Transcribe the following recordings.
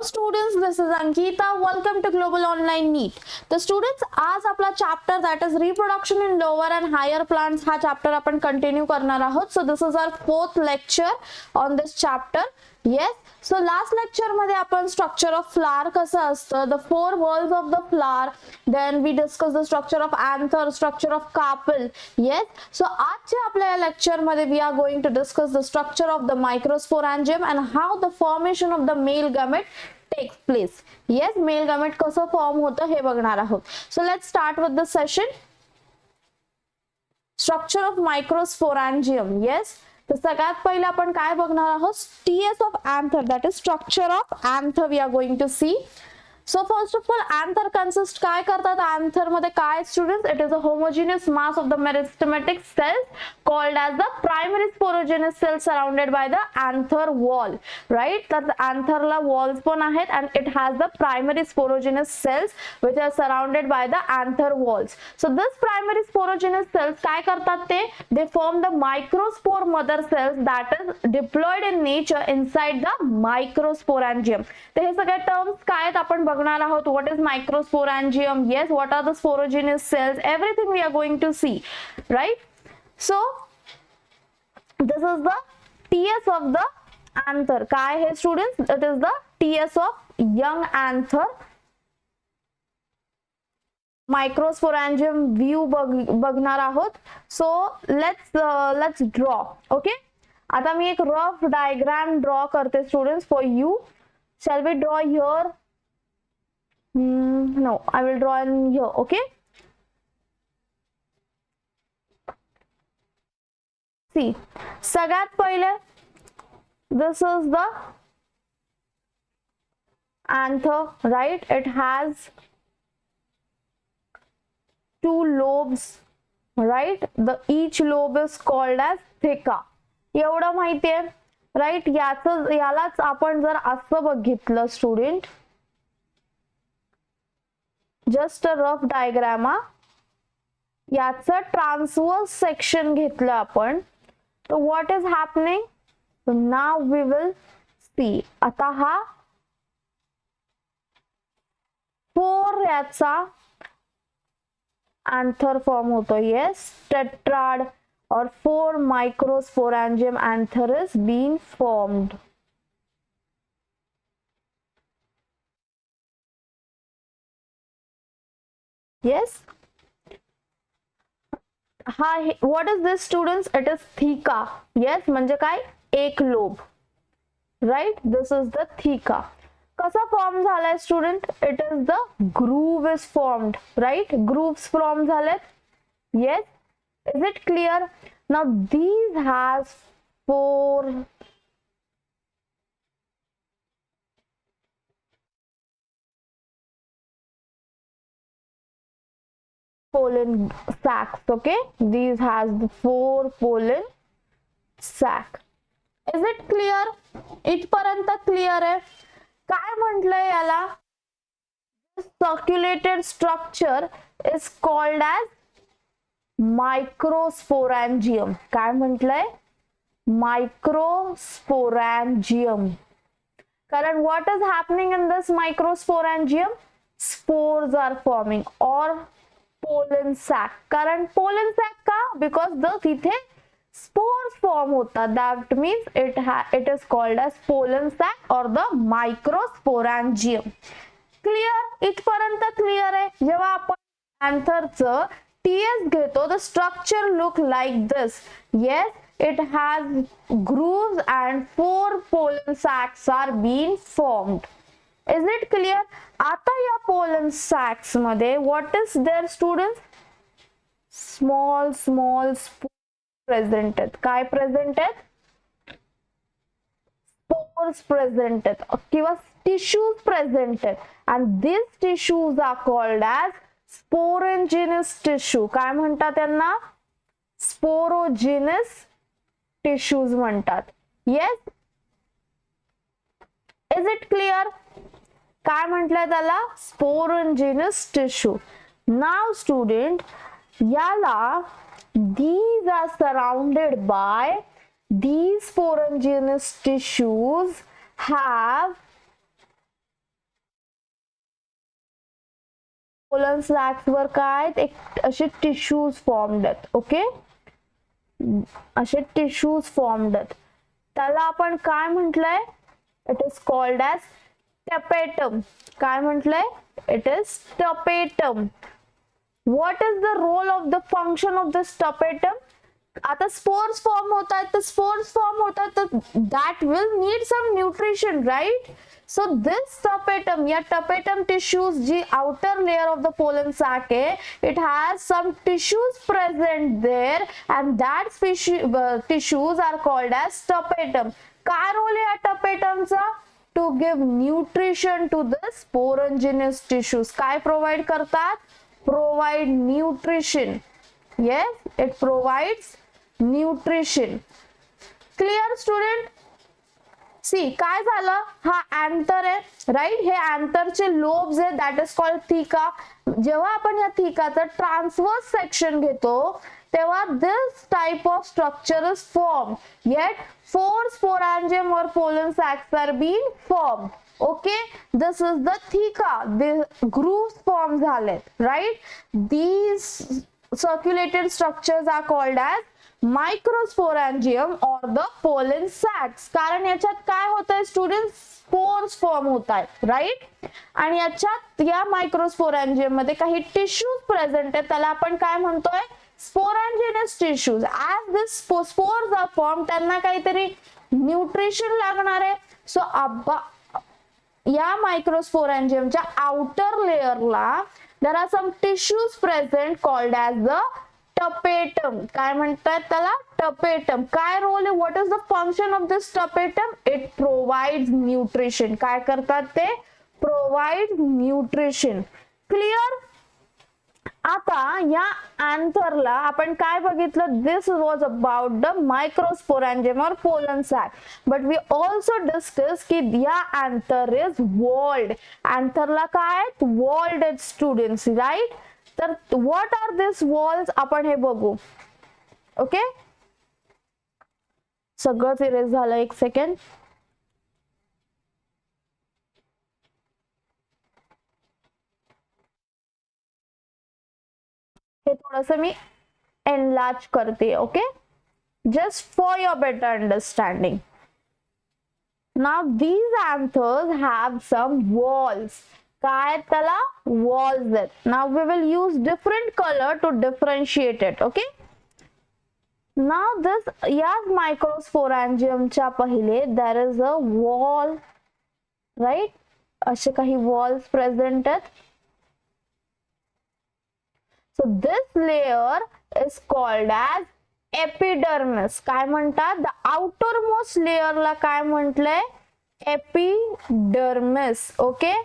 Students, this is Ankita. Welcome to Global Online NEET. The students, आज आपला chapter that is reproduction in lower and higher plants हा chapter आपण continue करणार आहोत. So this is our fourth lecture on this chapter. Yes. So last lecture मध्ये आपण structure of flower कसं असतं, the four walls of the flower, then we discussed the structure of anther, structure of carpel. Yes. So आजच्या आपल्या या lecture मध्ये we are going to discuss the structure of the microsporangium and how the formation of the male gamete takes place. Yes, male gamete कसं form होतं हे बघणार आहोत. So let's start with the session. Structure of microsporangium. Yes. तर सगळ्यात पहिले आपण काय बघणार आहोत, TS of anther, that is structure of anther we are going to see. So first of all, anther consists काय करतात anther मध्ये काय students, it is a homogeneous mass of the meristematic cells called as the primary sporogenous cells surrounded by the anther wall, right? तर anther ला walls पण आहेत and it has the primary sporogenous cells which are surrounded by the anther walls. So this primary sporogenous cells काय करतात ते, they form the microspore mother cells that is diploid in nature inside the microsporangium. तर हे सगळे terms काय आहेत आपण बघणार आहोत. What is microsporangium? Yes, what are the sporogenous cells? Everything we are going to see, right? So this is the TS of the anther. काय हे students? It is the TS of young anther. Microsporangium view बघणार आहोत. So let's draw. Okay. आता मी एक rough diagram draw करते students for you. Shall we draw here? No, I will draw in here. Okay. See, सगळ्यात पहिले this is the anther, right? It has two lobes, right? Each lobe is called as theca. एवढं माहितीये, right? यालाच आपण जर असं बघितलं student, just a rough diagram, याचं ट्रान्सवर्स सेक्शन घेतलं आपण, तर what is happening now we will see. आता हा 4 याचा anther form होतो. Yes, tetrad or 4 microsporangium anther is being formed. Yes. What is this students? It is theca. Yes, म्हणजे काय, एक lobe, right? This is the theca. कसा form झालाय student? It is the groove is formed, right? Grooves form झालेत. Yes, is it clear? Now these has 4 pollen sacs. Okay, these has the 4 pollen sac. Is it clear? इथपर्यंत clear आहे? काय म्हटलंय याला? Circulated structure is called as microsporangium. काय म्हटलंय? Microsporangium. कारण what is happening in this microsporangium? Spores are forming or pollen sac. कारण pollen sac का? Because तिथे spores form होतात. That means it is called as pollen sac or the microsporangium. Clear? इथपर्यंत clear आहे? जेव्हा आपण antherचं TS घेतो, the structure look like this. Yes, it has grooves and 4 pollen sacs are being formed. Is it clear? आता या pollen sacs मध्ये what is their students? Small spores present आहेत. काय present आहेत? Spores present आहेत किंवा tissues present आहेत. And these tissues are called as sporogenous tissue. काय म्हणतात त्यांना? Sporogenous tissues म्हणतात. Yes? Is it clear? काय म्हटलंय त्याला? Sporogenous tissue. Now student, याला these are surrounded by, these sporogenous tissues have pollen sacs वर काय एक असे टिश्यूज फॉर्म्ड आहेत. ओके, असे टिश्यूज फॉर्म्ड आहेत. त्याला आपण काय म्हटलंय? It is called as tapetum. काय म्हटलंय? It is tapetum. What is the role of the function of this tapetum? आता स्पोर्स फॉर्म होतात, तर स्पोर्स फॉर्म होतात, तर that will need some nutrition, right? So this tapetum, या tapetum tissues जी outer layer of the pollen sack आहे, it has some tissues present there and that tissues are called as tapetum. काय रोल आहे या टपेटमचा? To give nutrition to the sporogenous tissues. काय provide करतात? Provide nutrition. Yes, it provides nutrition. Clear student? See, काय झालं? हा अँथर आहे, राईट? हे अँथरचे लोब्स आहे, दॅट इज कॉल्ड थिका. जेव्हा आपण या थिकाचं ट्रान्सवर्स सेक्शन घेतो तेव्हा this type of structure is form. Yet 4 sporangium or pollen sacs are being formed. Okay, this is the theca. The grooves form झालेत, right? These circulated structures are called as microsporangium or the pollen sacs. कारण याच्यात काय होतंय students? Spores form होत आहेत, right? आणि याच्यात या मायक्रोस्पोरॅन्जियम मध्ये काही टिश्यूज प्रेझेंट आहेत, त्याला आपण काय म्हणतोय? Sporogenous tissues. As this spores are form, त्यांना काहीतरी न्यूट्रिशन लागणार आहे. सो या मायक्रोस्पोरॅन्जियमच्या आउटर लेयरला there are some tissues present called as the tapetum. काय म्हणतात त्याला? tapetum. काय रोल आहे? what is the function of this tapetum? it provides nutrition. काय करतात ते? provide nutrition. clear? आता या अँथरला आपण काय बघितलं? This was about the microsporangium और pollen sac. But we also discuss की या अँथर इज वॉल्ड. अँथरला काय? वॉल्ड आहेत स्टुडंट्स, राईट? तर व्हॉट आर दिस वॉल्स आपण हे बघू. ओके, सगळंच इरेज झालं. एक सेकंड. हे थोडंसं मी एनलार्ज करते. Okay, just for your better understanding. Now these anthers have some walls. काय त्याला? walls आहेत. Now we will use different colour to differentiate it. Okay, now this या मायक्रोस्पोरॅन्जियमच्या पहिले there is a wall, right? असे काही walls present आहेत. So this layer is called as epidermis. काय म्हणतात? the outermost layer ला काय म्हटलंय? epidermis. Okay,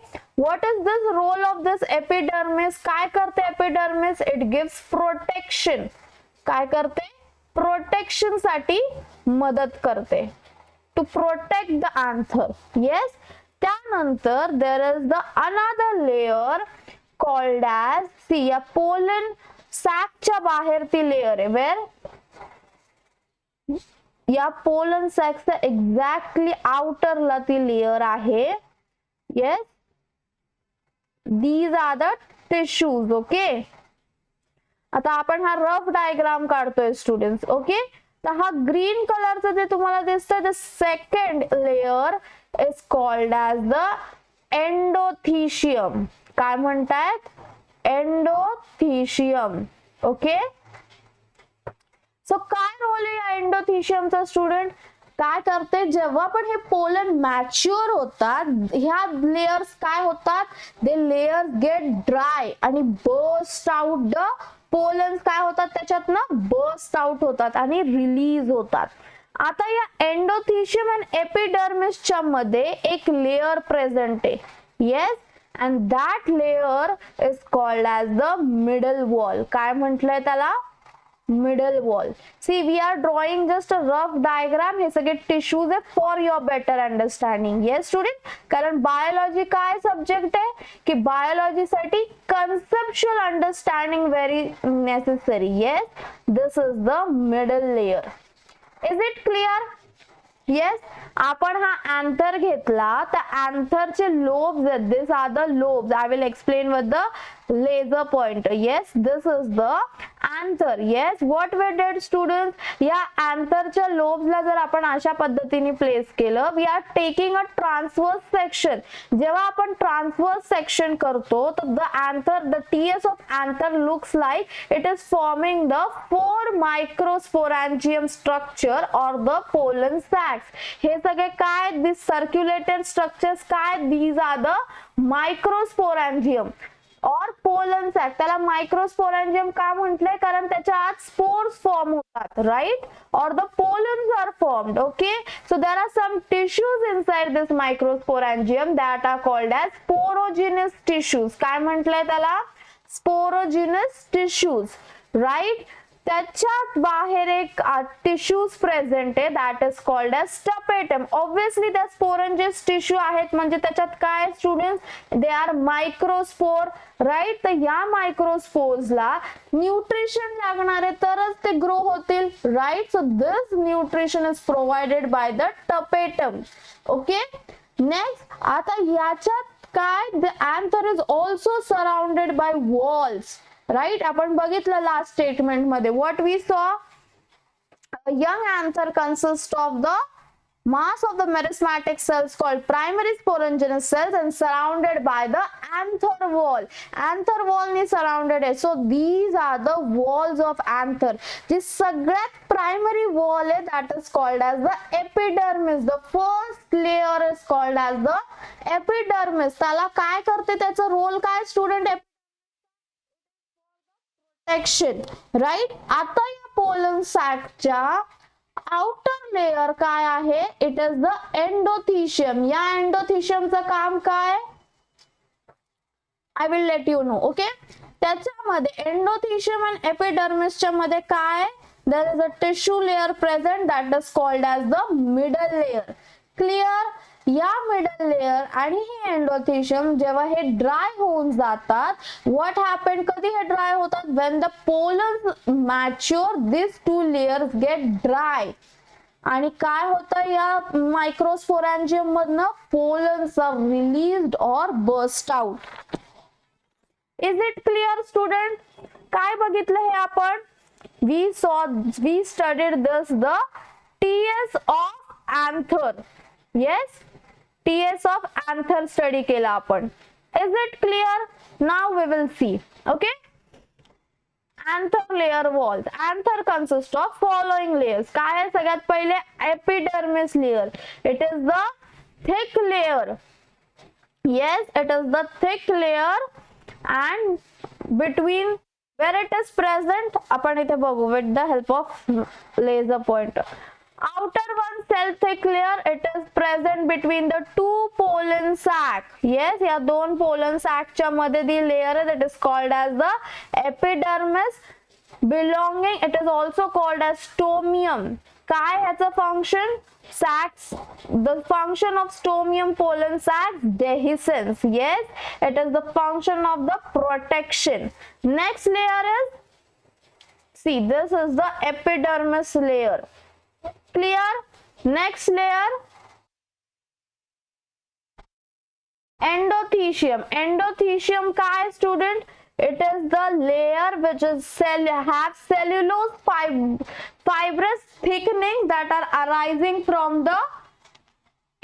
what is this role of this epidermis? काय करते epidermis? it gives protection. काय करते? प्रोटेक्शन साठी मदत करते. to protect the anther. yes, त्यानंतर there is the another layer called as, see, या पोलन सॅकच्या बाहेर ती लेयर आहे. वेर? या पोलन सॅकच्या एक्झॅक्टली आउटरला ती लेयर आहे. Yes, these are the tissues. Okay, आता आपण हा रफ डायग्राम काढतोय स्टुडंट्स. ओके, तर हा ग्रीन कलरचं जे तुम्हाला दिसतंय, the second layer is called as the endothecium. काय म्हणतायत? एंडोथिशियम. ओके, सो काय रोल आहे या एंडोथिशियमचा स्टुडंट? काय करते? जेव्हा पण हे पोलन मॅच्युअर होतात, ह्या लेयर्स काय होतात? दे लेयर्स गेट ड्राय आणि बर्स्ट आउट द पोलन्स. काय होतात त्याच्यात ना? बर्स्ट आउट होतात आणि रिलीज होतात. आता या एंडोथिशियम आणि एपिडर्मिसच्या मध्ये एक लेयर प्रेझेंट आहे. Yes, and that layer is called as the middle wall. काय म्हटलंय त्याला? middle wall. See, we are drawing just a rough diagram. हे सगळे टिश्यूज आहे for your better understanding. yes student, कारण बायोलॉजी काय सब्जेक्ट आहे की बायोलॉजी साठी conceptual understanding very necessary. yes, this is the middle layer. is it clear? Yes, आपण हा anther घेतला, त्या अँथरचे लोब्स आहेत. This are the lobes. I will explain with the laser pointer. Yes, this is the anther. Yes, what we did students, या antherच्या lobesला जर आपण अशा पद्धतीने प्लेस केलं, we are taking a transverse section. जेव्हा आपण transverse section करतो तर the anther, the TS of anther looks like it is forming the 4 microsporangium structure or the pollen sacs. हे सगळे काय, these circulated structures काय, these are the microsporangium or pollen sac. त्याला microsporangium का म्हटलंय, कारण त्याच्या आत स्पोर्स फॉर्म होतात, right, or the pollens are formed. Okay, so there are some tissues inside this microsporangium that are called as sporogenous tissues. काय म्हटलंय त्याला, स्पोरोजिनस टिश्यूज, राईट. त्याच्यात बाहेर एक टिश्यूज प्रेझेंट आहे that is called as tapetum. Obviously त्या sporogenous tissue आहेत म्हणजे त्याच्यात काय students, they are microspore, right. तर या मायक्रोस्पोर्सला न्यूट्रिशन लागणार आहे तरच ते ग्रो होतील, right. So this nutrition is provided by the tapetum. Okay, next आता याच्यात काय, the anther is also surrounded by walls, right. आपण बघितलं लास्ट स्टेटमेंट मध्ये what we saw, a young anther consists of the mass of the meristematic cells called primary sporongenous cells and surrounded by the anther wall. Anther wall ni surrounded आहे. So these are the walls of anther. जी सगळ्यात primary wall आहे that is called as the epidermis. The first layer is called as the epidermis. त्याला काय करते, त्याचा role काय student, protection, right. आता या पोलन सॅकच्या आउटर लेयर काय आहे, इट इज द एंडोथिशियम. या एंडोथिशियमचं काम काय, I will let you know. Okay, त्याच्यामध्ये एंडोथिशियम आणि एपिडर्मिसच्या मध्ये काय, there is a tissue layer present that is called as the middle layer. Clear. या मिडल लेयर आणि हे एंडोथिशियम जेव्हा हे ड्राय होऊन जातात, व्हॉट हॅपन, कधी हे ड्राय होतात, when the pollens mature this two layers get dry. आणि काय होतं या मायक्रोस्पोरॅन्जियम मधनं, पोलन्स आर रिलीज्ड और burst out. Is it clear student. काय बघितलं हे आपण, we studied this the TS of anther. yes, TS of anther study केला आपण. Is it clear? Now we will see. Okay, anther layer walls. Anther consists of following layers. काय आहे सगळ्यात पहिले, epidermis layer. It is the thick layer. Yes, it is the thick layer and between where it is present, आपण इथे बघू with the help of laser pointer. Outer one cell thick layer, it is present between the two pollen sac. Yes, या दोन pollen sac च्या मध्ये दी layer आहे, that is called as the epidermis. Belonging, it is also called as stomium. काय ह्याचं function, sacs, the function of stomium pollen sacs, dehiscence. Yes, it is the function of the protection. Next layer is, see, this is the epidermis layer. Clear. Next layer, endothecium. Endothecium काय student, it is the layer which is have cellulose fibrous thickening that are arising from the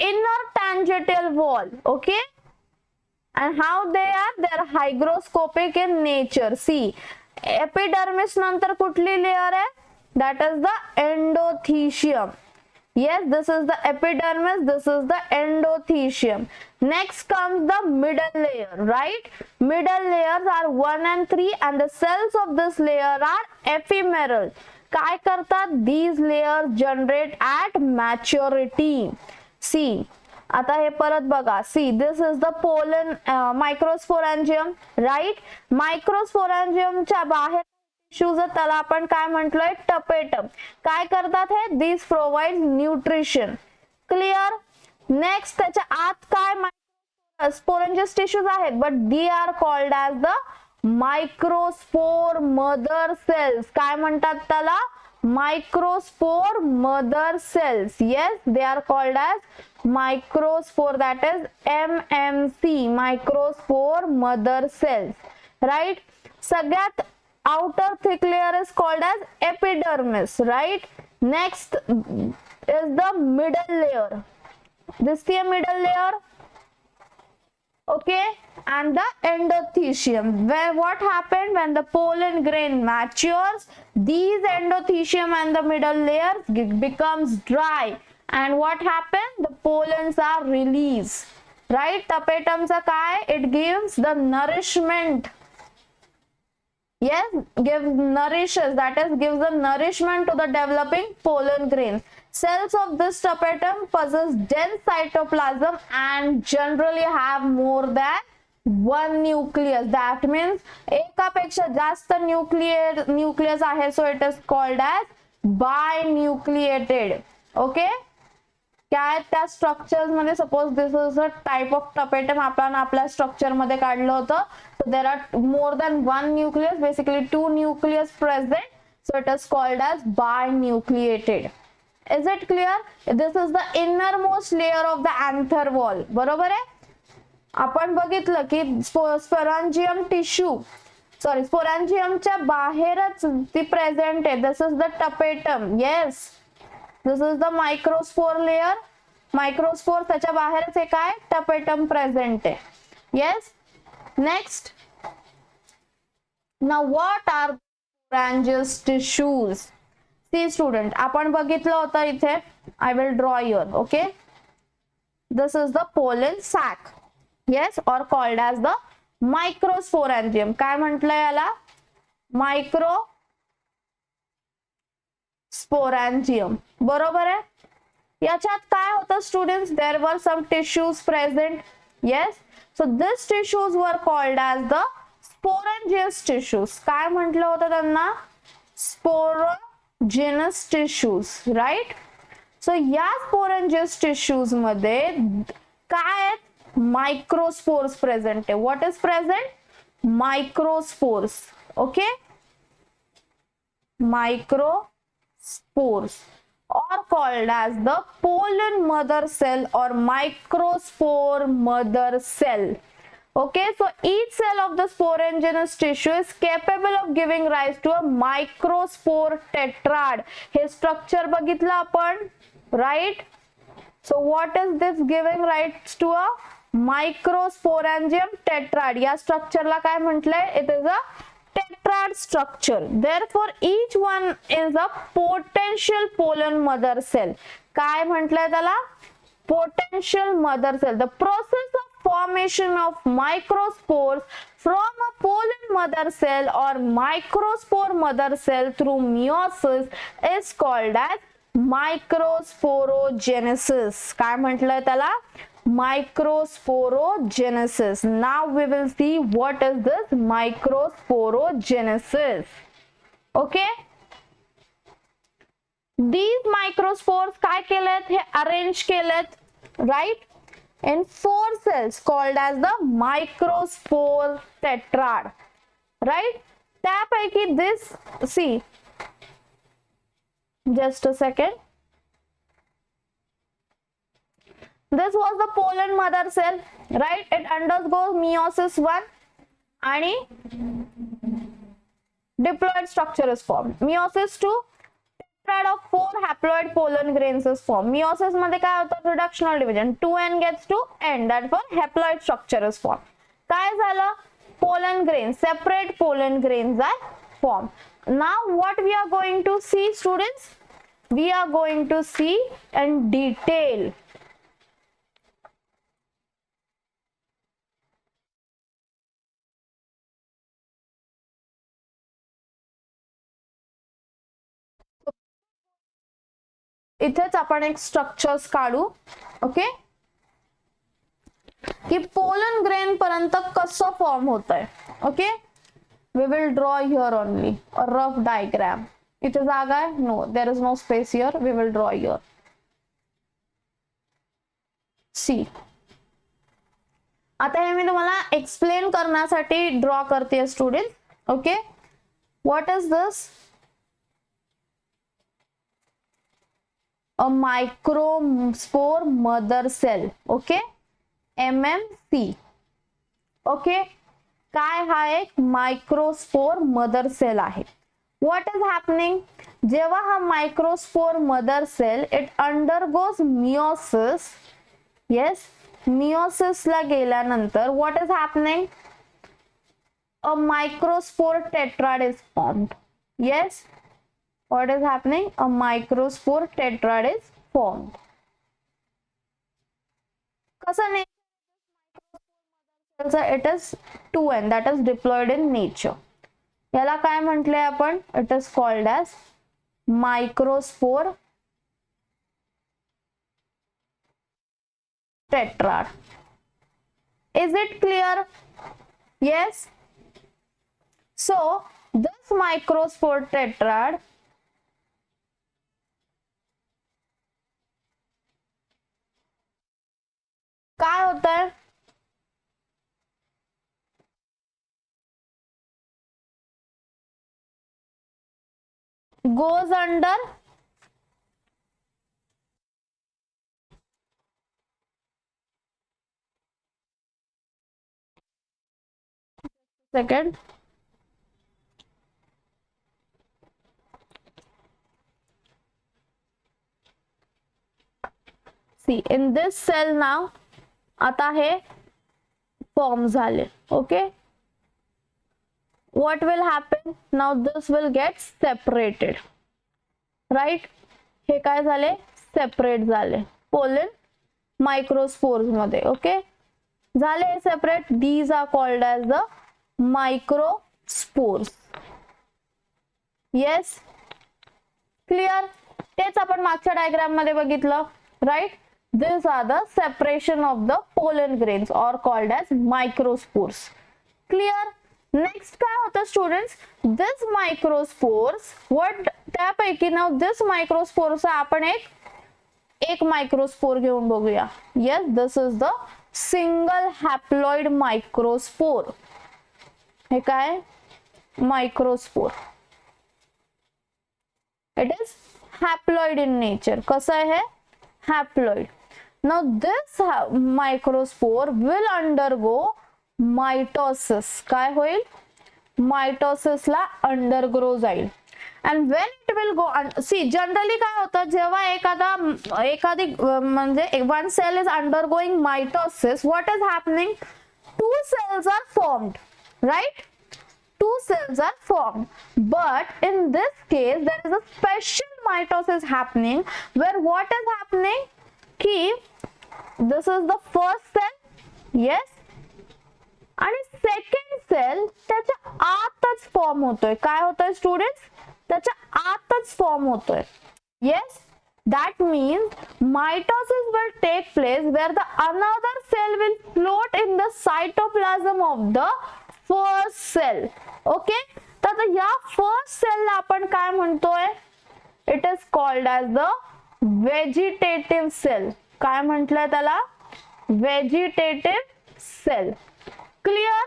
inner tangential wall. Okay, and how they are hygroscopic in nature. See, epidermis नंतर कुठली layer आहे, that is the endothecium. Yes, this is the epidermis, this is the endothecium. Next comes the middle layer, right? Middle layers are 1 and 3 and the cells of this layer are ephemeral. काय करतात, these layers generate at maturity. See, आता हे परत बघा. See, this is the pollen microsporangium, right? Microsporangium च्या बाहेर tissues, त्याला आपण काय म्हटलोय, टपेटम. काय करतात हे, this provide nutrition. Clear. Next, त्याच्या आत काय स्पोरंजस टिश्यूज आहेत, but they are called as the microspore mother cells. काय म्हणतात त्याला, microspore mother cells. Yes, they are called as microspore, that is MMC, microspore mother cells. right? सगळ्यात outer thick layer is called as epidermis, right? Next is the middle layer. This is the middle layer, okay? And the endothecium, where what happened when the pollen grain matures, these endothecium and the middle layer becomes dry, and what happened, the pollens are released, right? Tapetum चा काय, it gives the nourishment, yes, nourishes, that is gives the nourishment to the developing pollen grains. Cells of this tapetum possess dense cytoplasm and generally have more than one nucleus. That means एकापेक्षा जास्त nucleus आहे, so it is called as binucleated. Okay, काय त्या structures मध्ये, suppose this is a type of tapetum आपण आपल्या structure मध्ये काढलं होतं, so there are more than one nucleus, basically two nucleus present, so it is called as binucleated. Is it clear? This is the innermost layer of the anther wall. बरोबर आहे? आपण बघितलं की स्पोरॅन्जियम टिश्यू, सॉरी स्पोरॅन्जियमच्या बाहेरच ती present आहे. This is the tapetum. Yes, this is the microspore layer. Microspore त्याच्या बाहेरच एक काय टपेटम प्रेझेंट आहे. Yes, next. Now what are sporogenous tissues? See student, आपण बघितलं होतं इथे, I will draw here. Okay, this is the pollen sac, yes, or called as the microsporangium. काय म्हटलंय याला? Micro sporangium. बरोबर आहे. याच्यात काय होतं students? There were some tissues present. Yes, so this tissues were called as the sporogenous tissues. काय म्हटलं होतं त्यांना? Sporogenous tissues, right. सो या स्पोरॅन्जियस टिश्यूज मध्ये काय आहेत? मायक्रोस्पोर्स प्रेझेंट आहे. What is present? Microspores. Okay, microspores or called as the pollen mother cell or microspore mother cell. Okay, so each cell of the sporangious tissue is capable of giving rise to a microspore tetrad. हे structure बघितलं आपण, right? So what is this giving rise to a microsporangium tetrad? या structure ला काय म्हटलंय? It is a tetrad structure. Therefore each one is a potential pollen mother cell. काय म्हटलंय त्याला? Potential mother cell. The process of formation of microspores from a pollen mother cell or microspore mother cell through meiosis is called as microsporogenesis. काय म्हटलंय त्याला? Microsporogenesis. Now we will see what is this microsporogenesis. Okay, these microspores काय केलेत? हे arrange केलेत, right, in 4 cells called as the microspore tetrad, right. त्यापैकी this, see, just a second, this was the pollen mother cell, right. It undergoes meiosis 1 आणि diploid structure is formed. Meiosis 2, tetrad of 4 haploid pollen grains is formed. Meiosis मध्ये काय होतं? reductional division. 2n gets to n, therefore haploid structure is formed. काय झालं? pollen grains, separate pollen grains are formed. Now what we are going to see, students? We are going to see in detail इथेच आपण एक structures काढू. Okay, की pollen grain पर्यंत कसं form होत आहे. Okay, we will draw here only a rough diagram. इथे जागा आहे? No, there is no space here. We will draw here. See, आता हे मी तुम्हाला एक्सप्लेन करण्यासाठी ड्रॉ करते student. Okay, what is this? a microspore mother cell. Okay, MMC. Okay, काय हा एक मायक्रोस्पोर मदर सेल आहे. व्हॉट इज हॅपनिंग, जेव्हा हा microspore mother cell it undergoes meiosis. Yes, meiosis ला गेल्यानंतर what is happening, a microspore tetrad is formed. Yes, what is happening, a microspore tetrad is formed. कसं nature, it is 2n, that is diploid in nature. याला काय म्हटलंय आपण, it is called as microspore tetrad. Is it clear? Yes. So this microspore tetrad काय होता है, goes under second see in this cell now आता हे form झाले. Okay, what will happen now, this will get separated, right? हे काय झाले, separate झाले pollen मायक्रोस्पोर्स मध्ये. Okay, झाले separate, these are called as the microspores. yes, clear? तेच आपण मागच्या डायग्राम मध्ये बघितलं, right? These are the separation of the pollen grains or called as microspores. Clear? Next काय होतं students, this microspores, what त्यापैकी now this microspores आपण एक मायक्रोस्पोर घेऊन बघूया. Yes, this is the single haploid microspore. हे काय, microspore. It is haploid in nature. कसं आहे, haploid. Now this microspore will undergo mitosis. काय होईल, mitosis ला undergo जाईल. And when it will go, see generally काय होतं, जेव्हा एखादी म्हणजे one cell is undergoing mitosis, what is happening, two cells are formed, right? Two cells are formed, but in this case there is a special mitosis happening where what is happening, ki this is the first cell, yes, आणि second cell त्याच्या आतच form होतोय. काय होतोय students, त्याच्या आतच form होतोय. yes, that means mitosis will take place where the another cell will float in the cytoplasm of the first cell. okay, तर या फर्स्ट सेल ला आपण काय म्हणतोय, it is called as the vegetative cell. काय म्हटलंय त्याला, vegetative cell. Clear?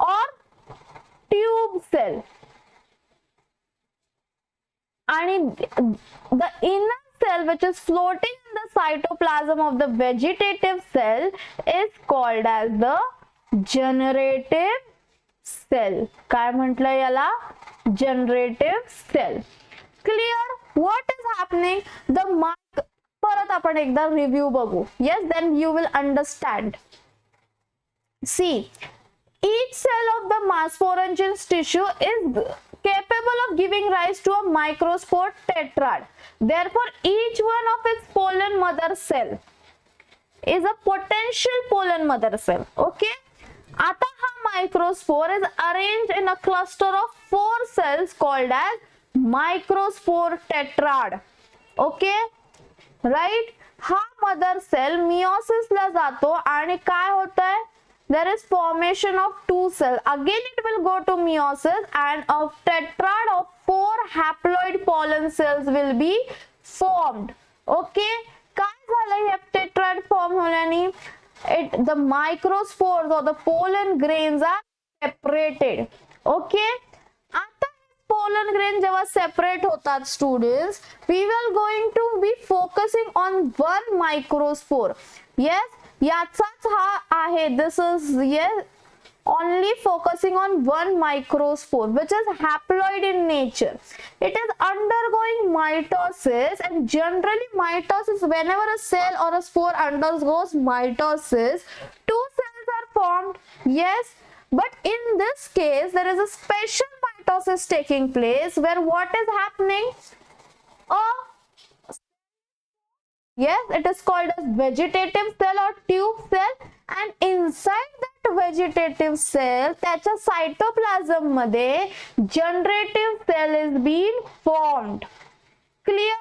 और tube cell. आणि the inner cell which is floating in the cytoplasm of the vegetative cell is called as the generative cell. काय म्हटलंय याला, generative cell. Clear? What is happening, the परत आपण एकदा review बघू. yes, then you will understand. see, each cell of the masporangians tissue is capable of giving rise to a microspore tetrad. Therefore, each one of its pollen mother cell is a potential pollen mother cell. Okay. आता हा microspore is arranged in a cluster of 4 cells called as microspore tetrad. Okay. Right? हा mother cell meiosis ला जातो आणि काय होतंय, there is formation of 2 cells. Again it will go to meiosis and a tetrad of 4 haploid pollen cells will be formed. Okay, काय झालं या tetrad form होण्याने, the microspores or the pollen grains are separated. Okay, आता pollen grain जेव्हा separate होतात students, we will going to be focusing on one microspore. yes, याचाच हा आहे, this is yes only focusing on one microspore which is haploid in nature. It is undergoing mitosis, and generally mitosis, whenever a cell or a spore undergoes mitosis, two cells are formed. Yes, but in this case there is a special mitosis taking place where what is happening? Yes, it is called as vegetative cell or tube cell, and inside that vegetative cell, त्याच्या cytoplasm मध्ये generative cell is being formed. Clear?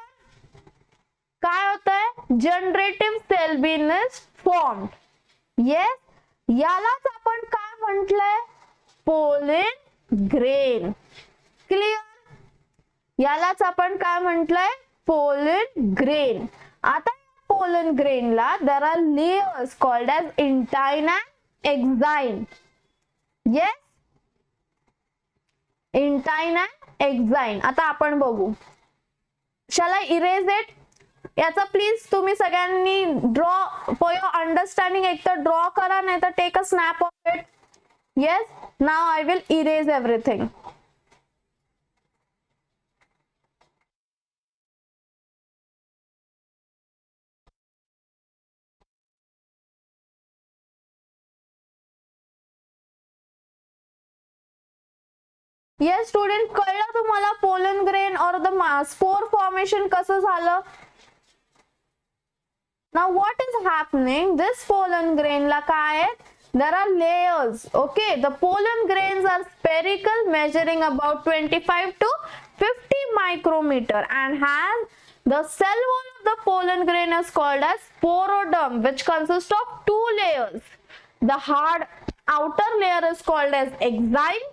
काय होतंय? Generative cell being is formed. Yes, यालाच आपण काय म्हटलंय? Pollen grain. Clear? यालाच आपण काय म्हटलंय? Pollen grain. आता pollen grain La there are layers called as intine and exine. Yes, intine and exine. आता आपण बघू. Shall I erase it? याचा प्लीज तुम्ही सगळ्यांनी ड्रॉ फॉर युअर अंडरस्टँडिंग एक तर ड्रॉ करा, नाही तर take a snap of it. Yes, now I will erase everything. Yes student, कळलं तुम्हाला पोलन ग्रेन और द स्पोर फॉर्मेशन कसं झालं? Now what is happening? This pollen grain ला काय आहेत? There are layers. Okay, the pollen grains are spherical, measuring about 25 to 50 micrometer and has the cell wall of the pollen grain is called as sporoderm, which consists of two layers. The hard outer layer is called as exine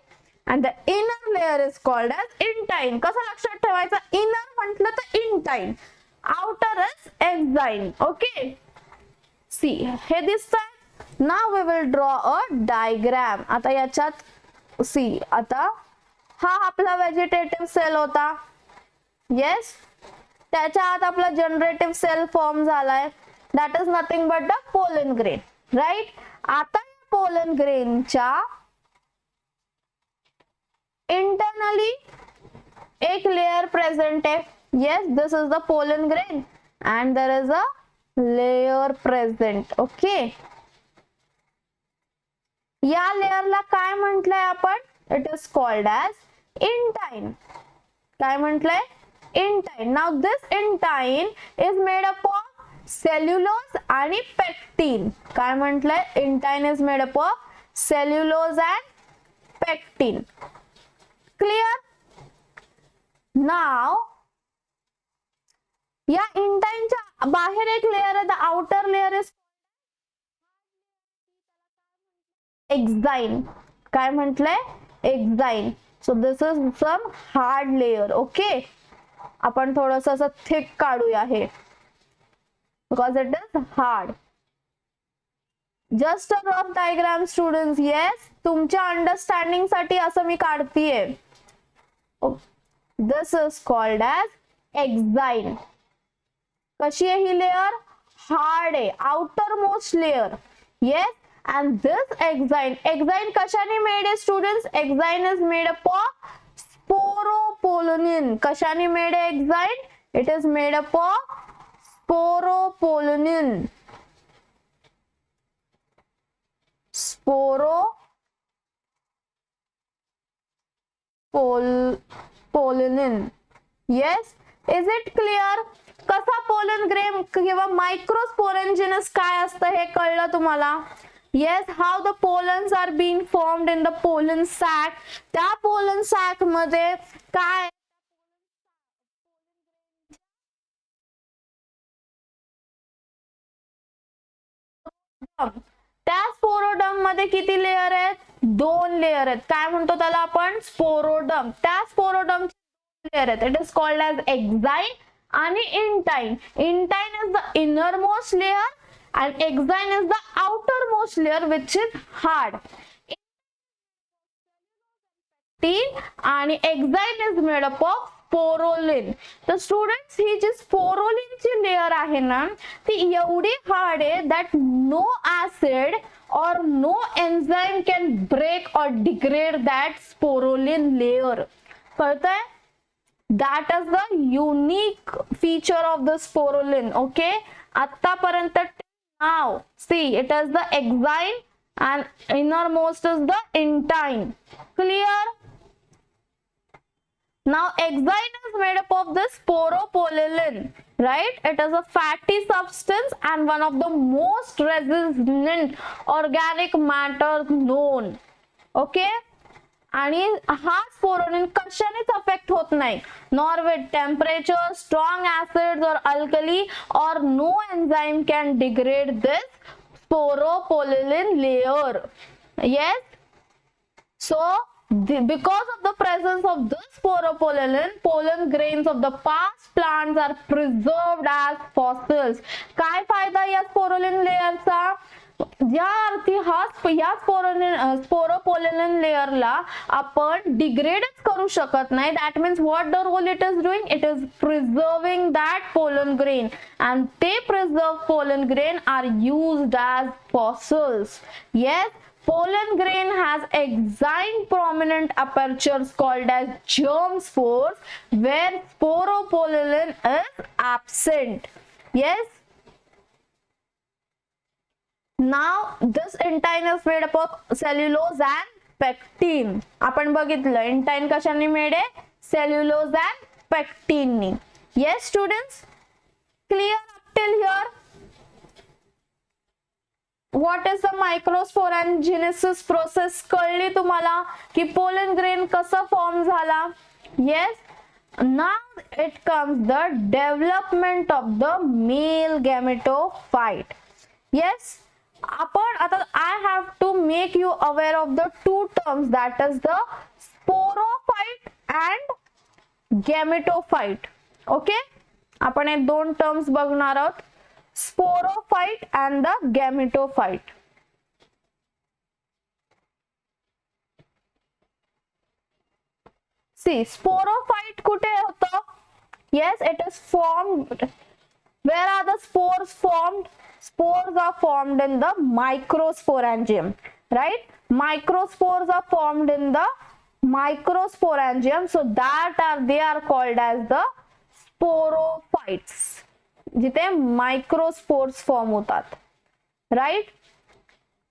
and the inner layer is called as intine. कसं लक्षात ठेवायचं? Inner म्हटलं तर intine, outer is exine. Okay, see हे दिसतंय. Now we will draw a diagram. आता याच्यात see, आता हा आपला व्हेजिटेटिव्ह सेल होता. येस, त्याच्या आत आपला जनरेटिव्ह सेल फॉर्म झालाय. That is nothing but the pollen grain, right. आता पोलन ग्रेनच्या इंटरनली एक लेयर प्रेझेंट आहे. Yes, this is the pollen grain and there is a layer present. Okay, या लेयरला काय म्हटलंय आपण? It is called as intine. काय म्हटलंय? Intine. Now this intine is made up of cellulose आणि pectin. काय म्हटलंय? Intine is made up of cellulose and pectin. Clear? Now या इंटाइनच्या बाहेर एक लेयर आहे. The outer layer is exine. काय म्हटलंय? Exine. So this is some hard layer. Okay, आपण थोडस असं थिक काढूया हे, because it is hard. Just a rough diagram students. Yes, तुमच्या अंडरस्टँडिंग साठी असं मी काढतीये. This is called as exine. कशी आहे ही लेयर? हार्ड आहे, outermost layer. Yes, and this exine, exine कशाने made आहे students? Exine is made up of sporopollenin. कशाने made आहे exine? It is made up of sporopollenin. Sporopollenin. Yes, is it clear? कसा पोलन ग्रेन किंवा मायक्रोस्पोरेंजिनस काय असतं हे कळलं तुम्हाला? Yes, how the pollens are being formed in the pollen sac. त्या pollen sac मध्ये काय? त्या स्पोरोडम मध्ये किती लेयर आहेत? 2 लेयर आहेत. काय म्हणतो त्याला आपण? स्पोरोडम. त्या स्पोरोडम लेयर आहेत. इट इज कॉल्ड एज एक्झाइन आणि intine. Intine is the innermost layer and exine is the outermost layer which is hard. And exine is made up of स्पोरोलिन. तर स्टुडंट्स ही जी स्पोरोलिनची लेअर आहे ना ती एवढी हार्ड आहे that no acid or no enzyme can break or degrade that sporulin layer. कळतंय? That is the unique feature of the sporulin. Okay, आतापर्यंत now see it is the exine and innermost is the intine. Clear? Now exine is made up of the sporopolylin, right? It is a fatty substance and one of the most resistant organic matter known. Okay, आणि हा स्पोरोलिन कशानेच affect होत नाही, nor with temperature, strong acids और alkali, और no enzyme can degrade this sporopolylin layer. Yes, so because of the presence of this sporopolylin, pollen grains of the past plants are preserved as fossils. काय फायदा या स्पोरोलिन लेयरचा? ज्या अर्थी या sporopollenin लेयरला आपण डिग्रेडच करू शकत नाही, that means what the role it is doing, it is preserving that pollen grain, and ते preserve pollen grain are used as fossils. Yes, pollen grain has exine prominent apertures called as germ spores, where sporopollen is absent. Yes, now this intine is made up of cellulose and pectin. आपण बघितलं intine कशाने made आहे, cellulose and pectin knee. Yes students, clear up till here? What is the microsporanginesis process? कळली तुम्हाला की pollen grain कसा form झाला? Yes, now it comes the development of the male gametophyte. Yes, आपण आता I have to make you aware of the two terms, that is the sporophyte and gametophyte. Okay, आपण हे दोन terms बघणार आहोत, sporophyte and the gametophyte. See, sporophyte कुठे होतं? Yes, it is formed. Where are the spores formed? Spores are formed in the microsporangium, right? Microspores are formed in the microsporangium, so they are called as the sporophytes. जिथे मायक्रोस्पोर्स form होतात, right,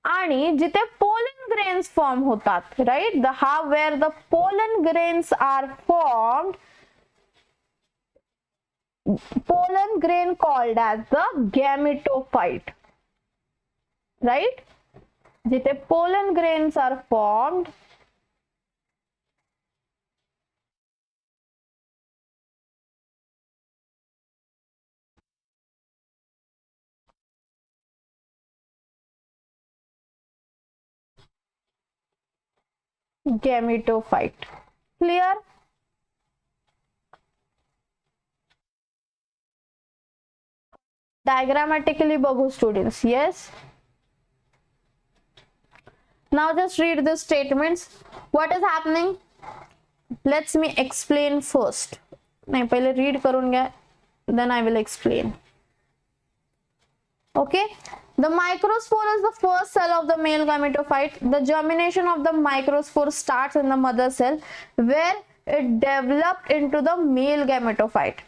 आणि जिथे pollen grains form होतात, right, the हा where the pollen grains are formed, pollen grain called as the gametophyte, right, जिथे pollen grains are formed gametophyte. Clear? Diagrammatically बघू students. Yes, now just read the statements. What is happening? Let's me explain first. नाही, पहिले read करून घ्या, then I will explain. Okay, the microspore is the first cell of the male gametophyte. The germination of the microspore starts in the mother cell, where it developed into the male gametophyte.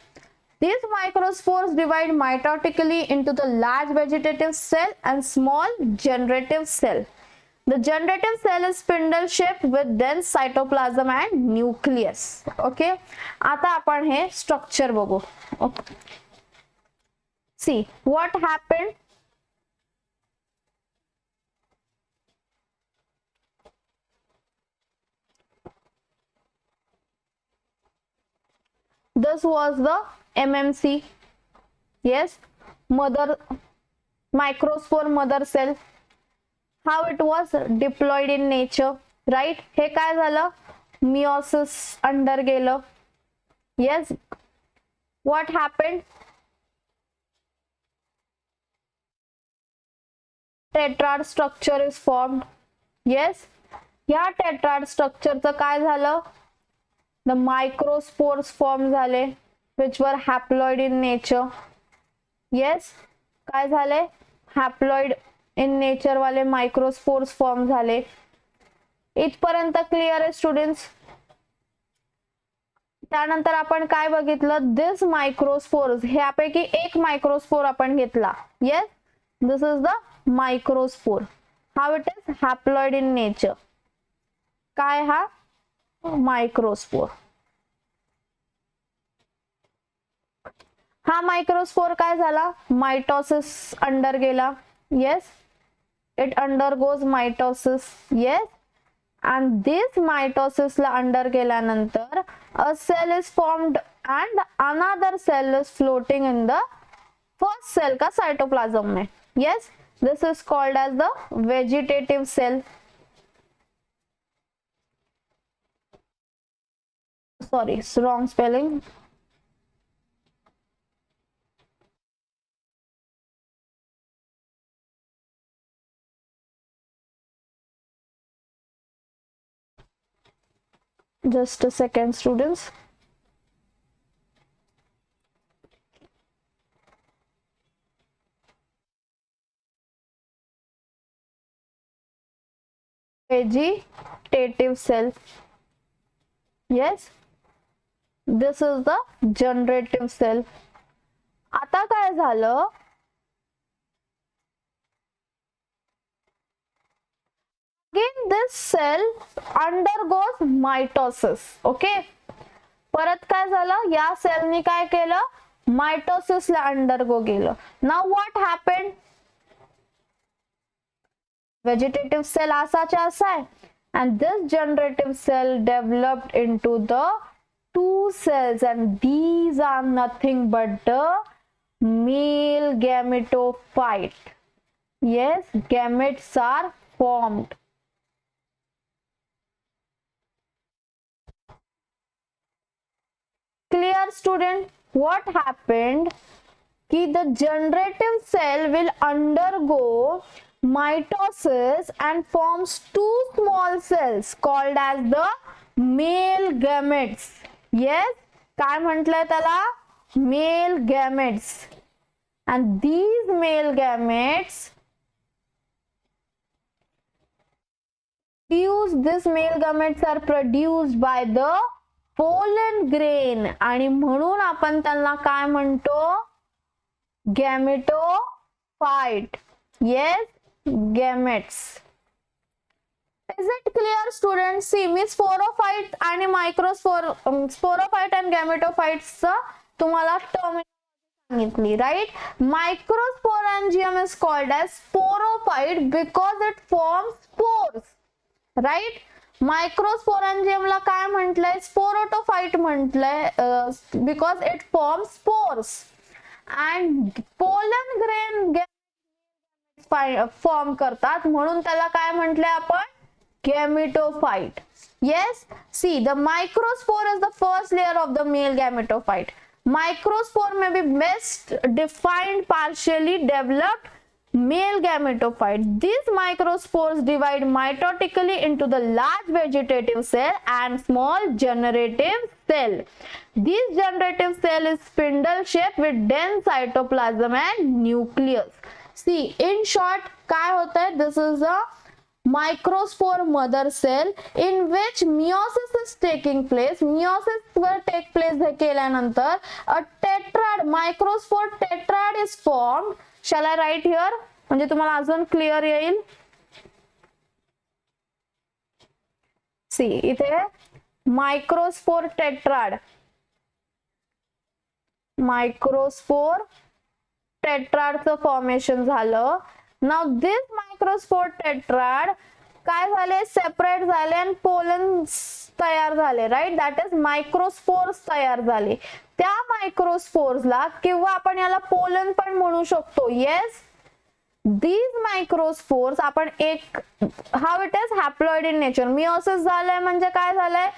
These microspores divide mitotically into the large vegetative cell and small generative cell. The generative cell is spindle shaped with dense cytoplasm and nucleus. Okay, आता आपण हे structure बघू. Okay. See what happened. This was the MMC. Yes, mother microspore mother cell. How it was deployed in nature, right? हे काय झालं, meiosis under गेलं. Yes, what happened? Tetrad structure is formed. Yes, या tetrad structure चं काय झालं, the मायक्रोस्पोर्स form झाले विच वर haploid in nature. Yes, काय झाले, हॅप्लॉइड इन नेचर वाले मायक्रोस्पोर्स फॉर्म झाले. इथपर्यंत क्लिअर आहे स्टुडंट्स. त्यानंतर आपण काय बघितलं, दिस मायक्रोस्पोर्स, ह्यापैकी एक मायक्रोस्पोर आपण घेतला. Yes, this is the microspore. How it is haploid in nature. काय हा मायक्रोस्पोर. हा मायक्रोस्पोर काय झाला, मायटोसिस अंडर गेला. Yes, it undergoes mitosis. Yes, and this mitosis ला अंडर गेल्यानंतर a cell is formed and another cell is floating in the first cell का cytoplasm में. Yes, this is called as the vegetative cell. Sorry, it's wrong spelling. Just a second, students. Vegetative cell. Yes, this is the generative cell. आता काय झालं, again this cell undergoes mitosis. Okay, परत काय झालं, या सेलनी काय केलं, मायटोसिस ला undergo गेलं. Now what happened, vegetative cell असाच्या असा आहे, and this generative cell developed into the two cells, and these are nothing but the male gametophyte. Yes, gametes are formed. Clear, student? What happened कि the generative cell will undergo mitosis and forms two small cells called as the male gametes. Yes, काय म्हटलंय त्याला, male gametes. And these male gametes are produced by the pollen grain, आणि म्हणून आपण त्यांना काय म्हणतो, gametophyte. Yes, gametes. Is it clear, students? See, me sporophyte आणि sporophyte and gametophytes तुम्हाला टर्म सांगितली, right? Microsporangium is called as sporophyte because it forms spores, right? Microsporangium ला काय म्हटलंय, sporatophyte म्हटलंय because it forms spores. And pollen grain form करतात म्हणून त्याला काय म्हटलंय आपण, gametophyte. Yes, see, the microspore is the first layer of the male gametophyte. Microspore may be best defined partially developed male gametophyte. These microspores divide mitotically into the large vegetative cell and small generative cell. This generative cell is spindle shaped with dense cytoplasm and nucleus. See, in short, काय होता है? This is a microspore mother cell in which meiosis is taking place. Meiosis will take place केल्यानंतर a tetrad, microspore tetrad is formed. Shall I write here? म्हणजे तुम्हाला अजून clear येईल. सी, इथे microspore tetrad, microspore टेट्राडचं formation झालं. Now this microspore tetrad काय झाले, separate झाले आणि पोलन तयार झाले, राईट? दॅट इज मायक्रोस्पोर्स तयार झाले. त्या मायक्रोस्पोर्सला किंवा आपण याला पोलन पण म्हणू शकतो. येस, these microspores आपण एक, how it is haploid in nature. meiosis झालंय म्हणजे काय झालंय,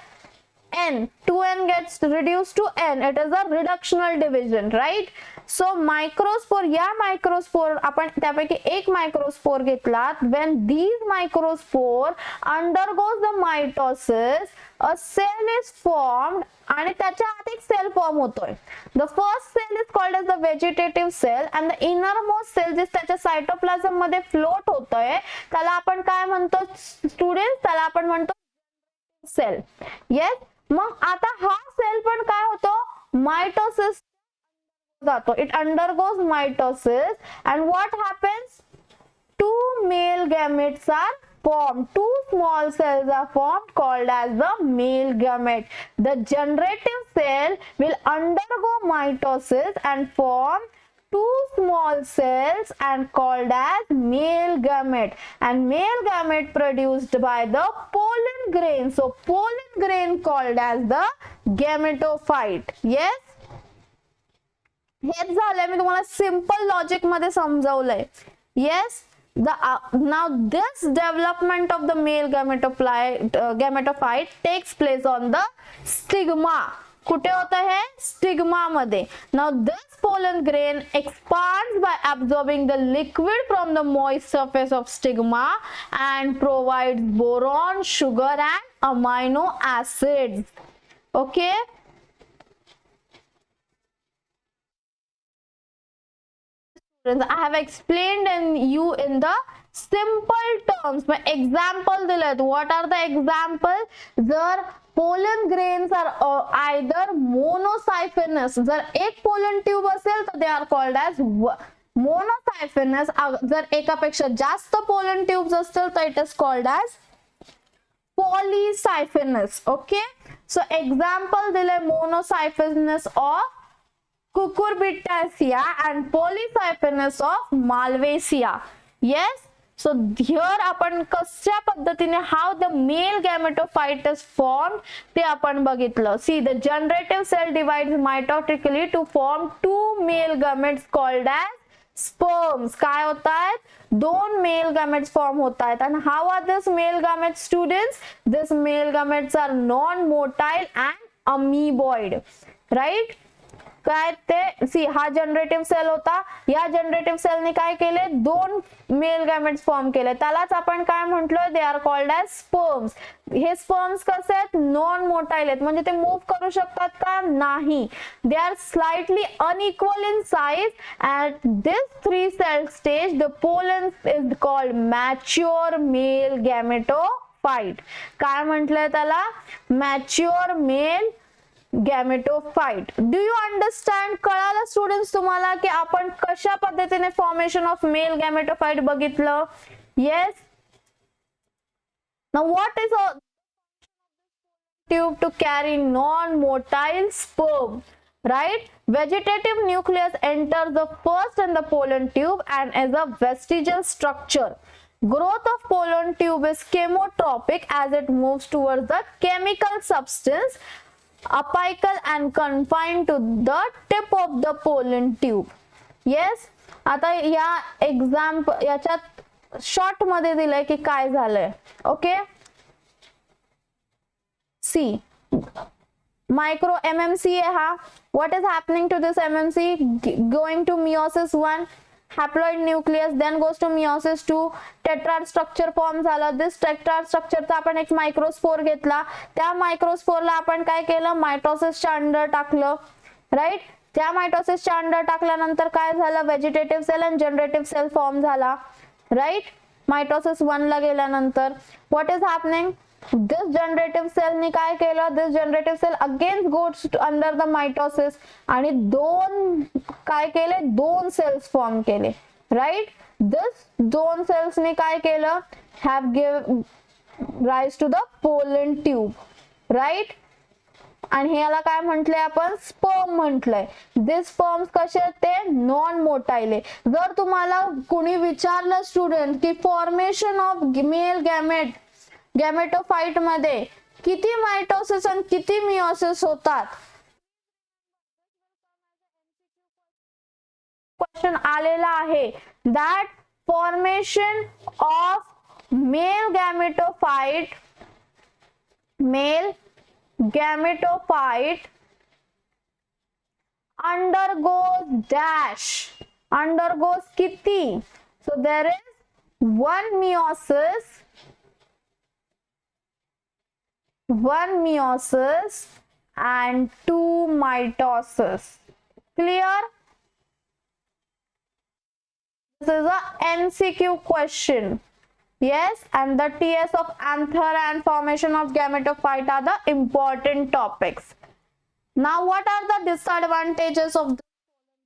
n, 2n gets reduced to n. It is a reductional division, right? So microspore, या microspore आपण त्यापैकी एक microspore घेतला. When these microspore undergoes the mitosis, a cell is formed आणि त्याच्या आत एक cell form होतोय. The first cell is called as the vegetative cell and the innermost cell जे त्याच्या cytoplasm मध्ये float होतोय त्याला आपण काय म्हणतो स्टुडंट्स? त्याला आपण म्हणतो सेल. येस, मग आता हा सेल पण काय होतो? मायटोसिस जातो. It undergoes mitosis and what happens? Two male gametes are formed. Two small cells are formed called as the male gamete. The generative cell will undergo mitosis and form two small cells and called as male gamete, and male gamete produced by the pollen grain. So pollen grain called as the gametophyte. Yes, हेच झालंय, मी तुम्हाला simple logic मध्ये समजावलंय. Yes, now this development of the male gametophyte takes place on the stigma. कुठे होतं हे? Stigma मध्ये. Now this pollen grain expands by absorbing the liquid from the moist surface of stigma and provides boron, sugar and amino acids. Okay. I have explained you in the simple terms. My example दिलेत. What are the examples? जर pollen grains are either monocyphinous. जर एक pollen tube असेल तर they are called as monocyphinous. जर एकापेक्षा जास्त pollen tubes असतील तर it is called as polycyphinous. Okay. So example दिले monocyphinous of Cucurbitaceae and polycyphinous of Malvaceae. Yes. So here आपण कशा पद्धतीने how the male gametophyte is formed ते आपण बघितलं. See, the generative cell divides mitotically to form two male gametes called as sperms. काय होतात? दोन male gametes form होतात. And how are these male gametes, students? These male gametes are non-motile and amoeboid. Right? काय ते सी हा generative cell होता. या generative सेलने काय केले? दोन मेल गॅमेट्स फॉर्म केले. त्यालाच आपण काय म्हटलोय? They are called as sperms. हे स्पर्म्स कसे आहेत? नॉन मोटाईल आहेत. म्हणजे ते मूव्ह करू शकतात का? नाही. They are slightly unequal in size. At this 3 cell stage the pollen is called mature male gametophyte. काय म्हटलंय त्याला? mature male gametophyte. Do you understand? कळालं स्टुडंट्स तुम्हाला की आपण कशा पद्धतीने फॉर्मेशन ऑफ मेल गॅमेटोफाइट बघितलं? Yes. Now what is a tube to carry non-motile sperm? Right? Vegetative nucleus enters the first in the pollen tube and is a vestigial structure. Growth of pollen tube is chemotropic as it moves towards the chemical substance apical and confined to the tip of the pollen tube. Yes. आता या example याच्यात short मध्ये दिलंय की काय झालंय. Okay. सी micro MMC आहे हा. What is happening to this MMC? Going to meiosis 1. haploid nucleus then goes to meiosis 2. tetrad structure form झालं. this tetrad structure चा आपण एक मायक्रोस्पोर घेतला. त्या मायक्रोस्पोरला आपण काय केलं? मायटोसिसच्या अंडर टाकलं. राईट. त्या मायटोसिसच्या अंडर टाकल्यानंतर काय झालं? व्हेजिटेटिव्ह सेल आणि जनरेटिव्ह सेल फॉर्म झाला. राईट. मायटोसिस 1 ला गेल्यानंतर what is happening? this generative cell ने काय केलं? this generative cell again goes under the mitosis आणि दोन काय केले? दोन cells form केले. right. this दोन cells ने काय केलं? have give rise to the pollen tube. right. आणि ह्याला काय म्हटलंय आपण? स्पर्म म्हटलंय. दिस स्पर्म्स कसे आहेत? ते नॉन मोटाईल. जर तुम्हाला कोणी विचारलं स्टुडंट की फॉर्मेशन ऑफ मेल गॅमेटोफाइट मध्ये किती मायटोसिस आणि किती मियोसिस होतात? क्वेश्चन आलेला आहे. That formation of male gametophyte undergoes dash, undergoes किती? So there is one meiosis and two mitosis. Clear? This is a MCQ question. Yes, and the TS of anther and formation of gametophyte are the important topics. Now, what are the disadvantages of the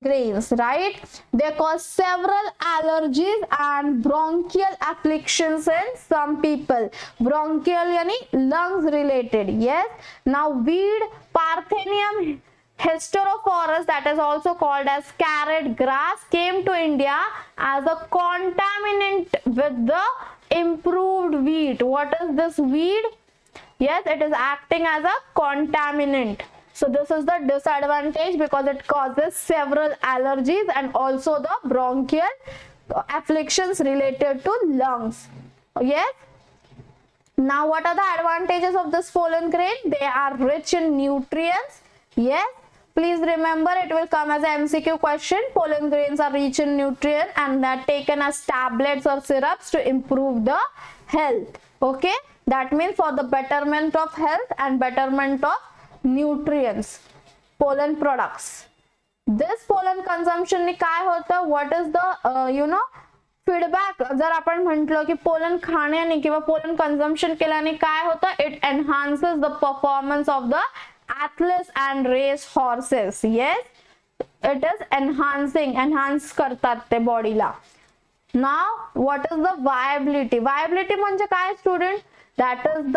grains, right? They cause several allergies and bronchial afflictions in some people. Bronchial yani lungs related. Yes. Now, weed Parthenium hysterophorus, that is also called as carrot grass, came to India as a contaminant with the improved wheat. What is this weed? Yes, it is acting as a contaminant. So this is the disadvantage because it causes several allergies and also the bronchial afflictions related to lungs. Yes. Now, what are the advantages of this pollen grain? They are rich in nutrients. Yes. Please remember, it will come as an MCQ question. Pollen grains are rich in nutrients and they are taken as tablets or syrups to improve the health. Okay. That means for the betterment of health and betterment of nutrients, pollen products. This pollen consumption ni काय होतं? What is the feedback? जर आपण म्हटलं की pollen खाण्याने किंवा pollen consumption केल्याने काय होतं? It enhances the performance of the athletes and race horses. Yes, it is enhance करतात ते बॉडीला. Now, what is the viability? Viability म्हणजे काय student? That is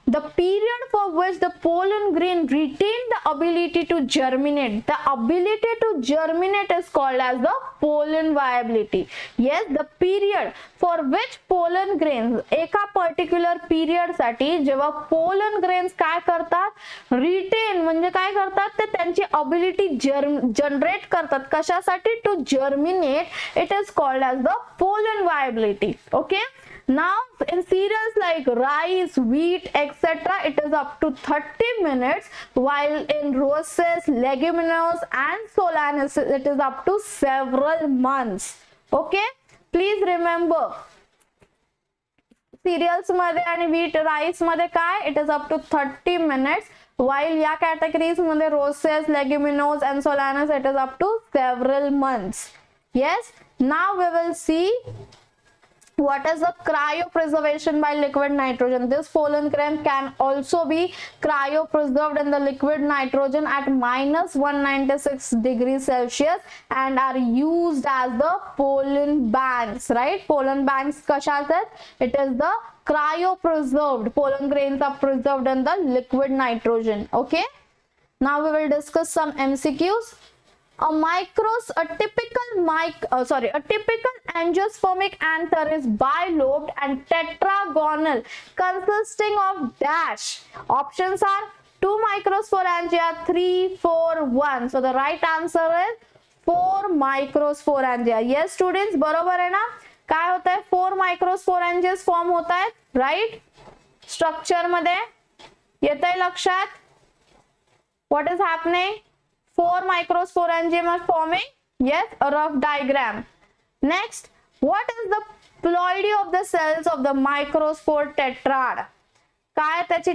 the period for which the pollen grain retain the ability to germinate. The ability to germinate is called as the pollen viability. Yes, the period for which pollen grains, एका particular period साठी जेव्हा pollen grains काय करतात? Retain म्हणजे काय करतात? ते त्यांची ability generate करतात. कशासाठी? To germinate. It is called as the pollen viability. Okay. Now, in cereals like rice, wheat, etc., it is up to 30 minutes, while in roses, leguminous, and solanus, it is up to several months. Okay, please remember, cereals मध्ये आणि wheat, rice मध्ये काय? It is up to 30 minutes, while या categories मध्ये roses, leguminous, and solanus, it is up to several months. Yes, now we will see what is the cryopreservation by liquid nitrogen. This pollen grain can also be cryopreserved in the liquid nitrogen at -196 degrees Celsius and are used as the pollen banks, right? Pollen banks कशात आहेत? It is the cryopreserved. Pollen grains are preserved in the liquid nitrogen. Okay. Now we will discuss some MCQs. A typical angiospermic anther is bilobed and tetragonal, consisting of dash. Options are 2 microsporangia, 3, 4, 1. So the right answer is 4 microsporangia. Yes students, बरोबर है ना? काय होता है? 4 microsporangias form होता है, right? Structure मध्ये येतंय लक्षात? What is happening? 4 microsporangium are forming. Yes, a rough diagram. Next, what is the ploidy of the cells of the microspore tetrad? काय त्याची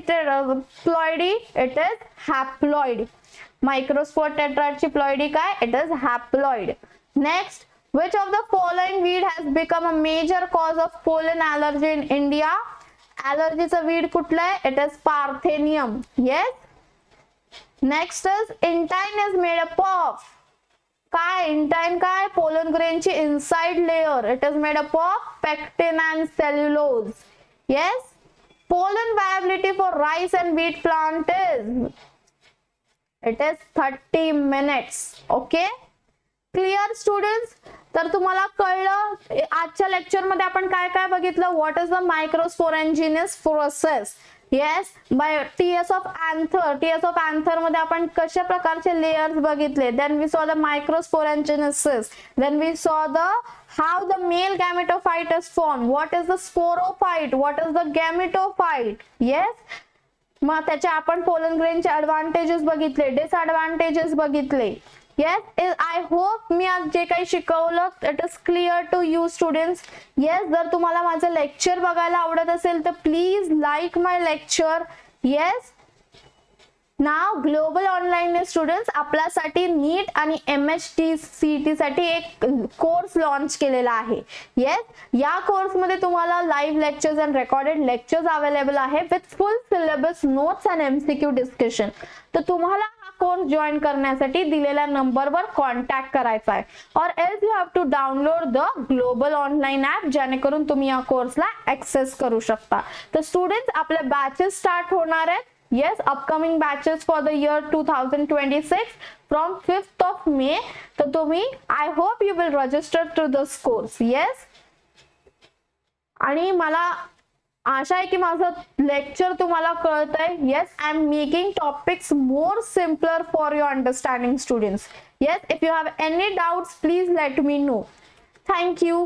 ploidy? It is haploid. Microspore tetrad ची ploidy काय? It is haploid. Next, which of the following weed has become a major cause of pollen allergy in India? Allergyचं weed कुठलं आहे? It is Parthenium. Yes. Next is intine is made up of काय? Intine काय? Pollen grain ची inside layer. It is made up of pectin and cellulose. Yes. Pollen viability for rice and wheat plant is, it is 30 minutes. Okay. Clear students? तर तुम्हाला कळलं आजच्या lecture मध्ये आपण काय काय बघितलं? What is the microsporangineous process? Yes, by TS of anther. TS of anther मध्ये आपण कशा प्रकारचे layers बघितले? Then we saw the microsporanginesis. Then we saw the how the male gametophyte is formed. What is the sporophyte? What is the gametophyte? Yes. मग त्याचे आपण pollen ग्रेनचे advantages बघितले, डिसएडव्हान्टेजेस बघितले. येस, आय होप मी आज जे काही शिकवलं it is clear to you students. Yes, जर तुम्हाला माझं लेक्चर बघायला आवडत असेल तर please like my lecture. Yes, now global online students आपल्यासाठी नीट आणि MHTCT साठी एक कोर्स लॉन्च केलेला आहे. येस, या कोर्समध्ये तुम्हाला live lectures and recorded lectures available आहे with full syllabus, notes and MCQ discussion. तर तुम्हाला हा कोर्स जॉईन करण्यासाठी दिलेल्या नंबरवर कॉन्टॅक्ट करायचा आहे. Or else you have to download the global online app, जेणेकरून तुम्ही या कोर्सला ऍक्सेस करू शकता. तर स्टुडंट्स आपले बॅचेस स्टार्ट होणार आहेत. Yes, upcoming batches for the year 2026 from 5th of May. तर तुम्ही I hope you will register to this course. Yes. आणि मला आशा आहे की माझं लेक्चर तुम्हाला कळतंय. Yes, I am making topics more simpler for your understanding, students. Yes, if you have any doubts, please let me know. Thank you.